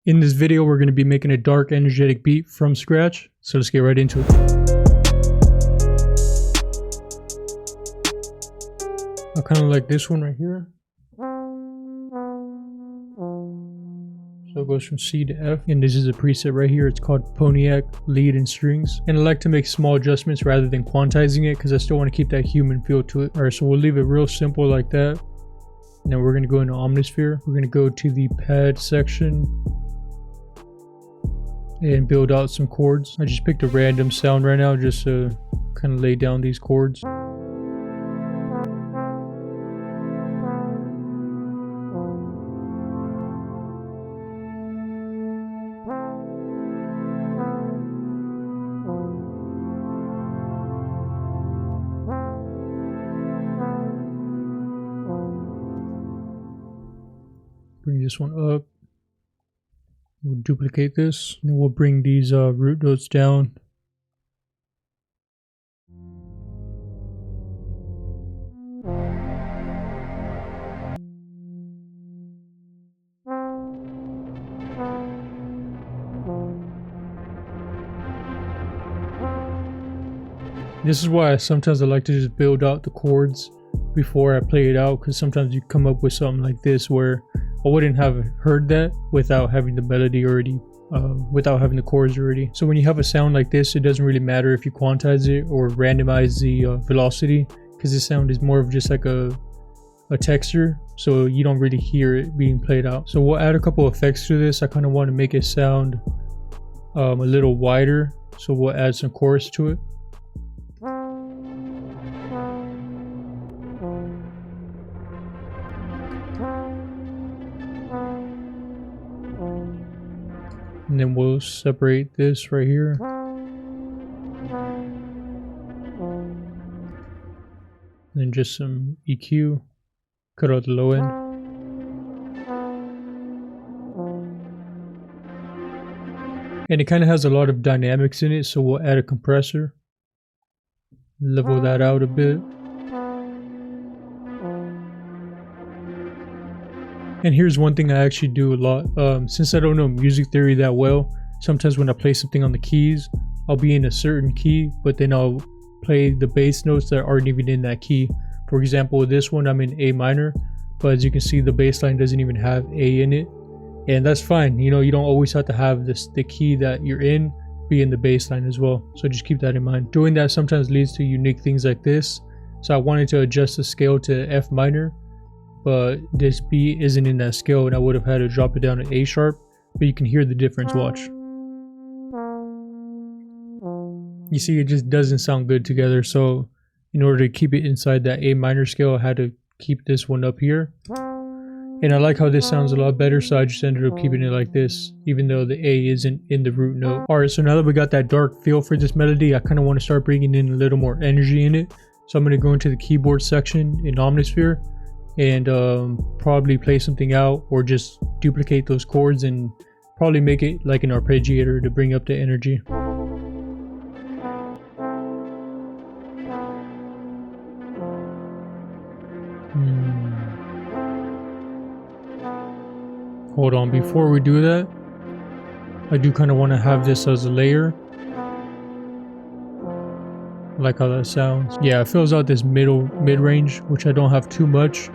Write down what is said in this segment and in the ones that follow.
In this video, we're going to be making a dark, energetic beat from scratch, so let's get right into it. I kind of like this one right here. So it goes from C to F, and this is a preset right here. It's called Poniac Lead and Strings, and I like to make small adjustments rather than quantizing it because I still want to keep that human feel to it. Alright, so we'll leave it real simple like that. Now we're going to go into Omnisphere. We're going to go to the pad section and build out some chords. I just picked a random sound right now just to kind of lay down these chords. Bring this one up. We'll duplicate this, and we'll bring these root notes down. This is why sometimes I like to just build out the chords before I play it out, because sometimes you come up with something like this where I wouldn't have heard that without having the melody already, without having the chords already. So when you have a sound like this, it doesn't really matter if you quantize it or randomize the velocity, because this sound is more of just like a texture, so you don't really hear it being played out. So we'll add a couple effects to this. I kind of want to make it sound a little wider, so we'll add some chorus to it. And then we'll separate this right here. And then just some EQ. Cut out the low end. And it kind of has a lot of dynamics in it, so we'll add a compressor. Level that out a bit. And here's one thing I actually do a lot. Since I don't know music theory that well, sometimes when I play something on the keys, I'll be in a certain key, but then I'll play the bass notes that aren't even in that key. For example, with this one, I'm in A minor, but as you can see, the bass line doesn't even have A in it. And that's fine. You know, you don't always have to have the key that you're in be in the bass line as well. So just keep that in mind. Doing that sometimes leads to unique things like this. So I wanted to adjust the scale to F minor, but this beat isn't in that scale, and I would have had to drop it down to A sharp, but you can hear the difference. Watch. You see, it just doesn't sound good together, so in order to keep it inside that A minor scale, I had to keep this one up here. And I like how this sounds a lot better, so I just ended up keeping it like this, even though the A isn't in the root note. Alright, so now that we got that dark feel for this melody, I kind of want to start bringing in a little more energy in it. So I'm going to go into the keyboard section in Omnisphere and probably play something out, or just duplicate those chords and probably make it like an arpeggiator to bring up the energy. Hold on, before we do that, I do kind of want to have this as a layer. I like how that sounds. Yeah, it fills out this mid-range, which I don't have too much.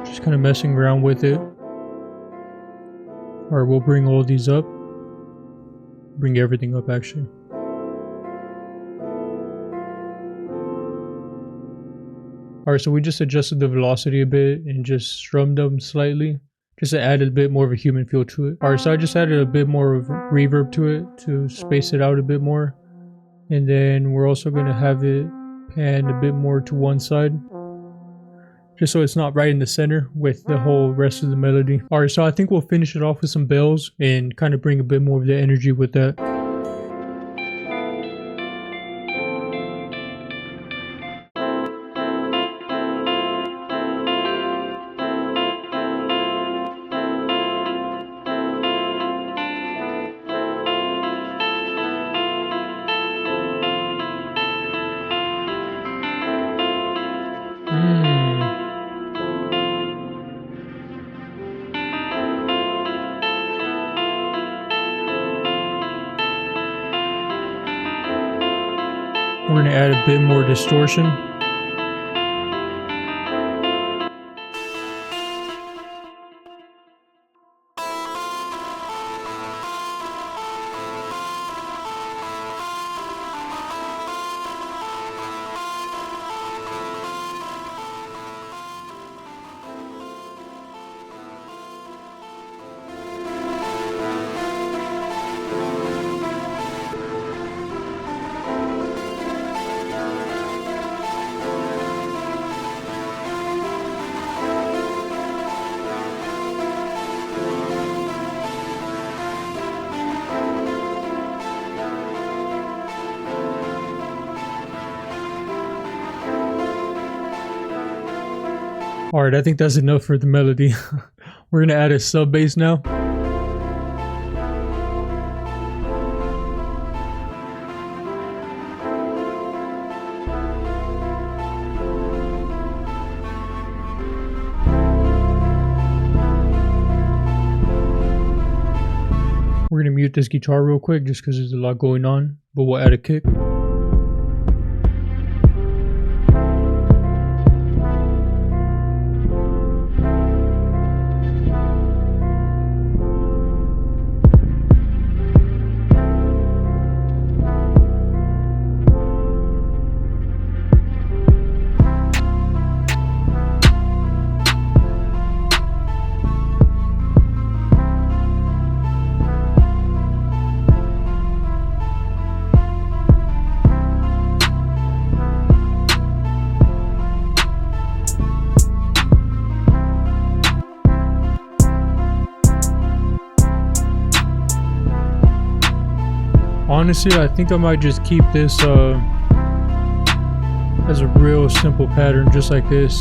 Just kind of messing around with it. Or we'll bring all these up. Bring everything up actually. Alright, so we just adjusted the velocity a bit and just strummed them slightly, just to add a bit more of a human feel to it. Alright, so I just added a bit more of reverb to it to space it out a bit more. And then we're also going to have it pan a bit more to one side, just so it's not right in the center with the whole rest of the melody. Alright, so I think we'll finish it off with some bells and kind of bring a bit more of the energy with that. gonna add a bit more distortion. Alright, I think that's enough for the melody. We're gonna add a sub bass now. We're gonna mute this guitar real quick just because there's a lot going on, but we'll add a kick. Honestly, I think I might just keep this as a real simple pattern, just like this.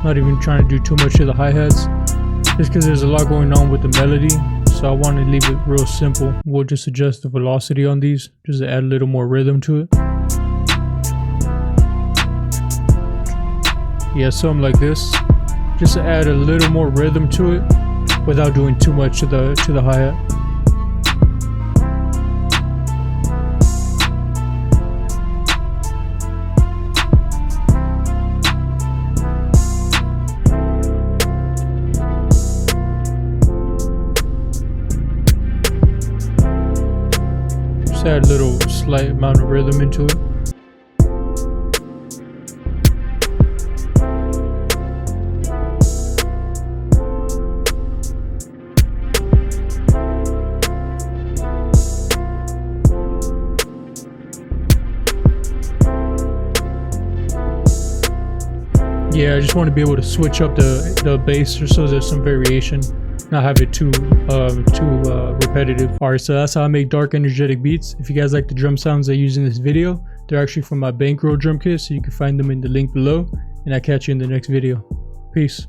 Not even trying to do too much to the hi-hats, just because there's a lot going on with the melody. So I want to leave it real simple. We'll just adjust the velocity on these, just to add a little more rhythm to it. Yeah, something like this, just to add a little more rhythm to it without doing too much to the hi-hat. Just add a little slight amount of rhythm into it. Yeah, I just want to be able to switch up the bass just so there's some variation, not have it too repetitive. Alright, so that's how I make dark energetic beats. If you guys like the drum sounds I use in this video, they're actually from my Bankroll drum kit, so you can find them in the link below, and I'll catch you in the next video. Peace.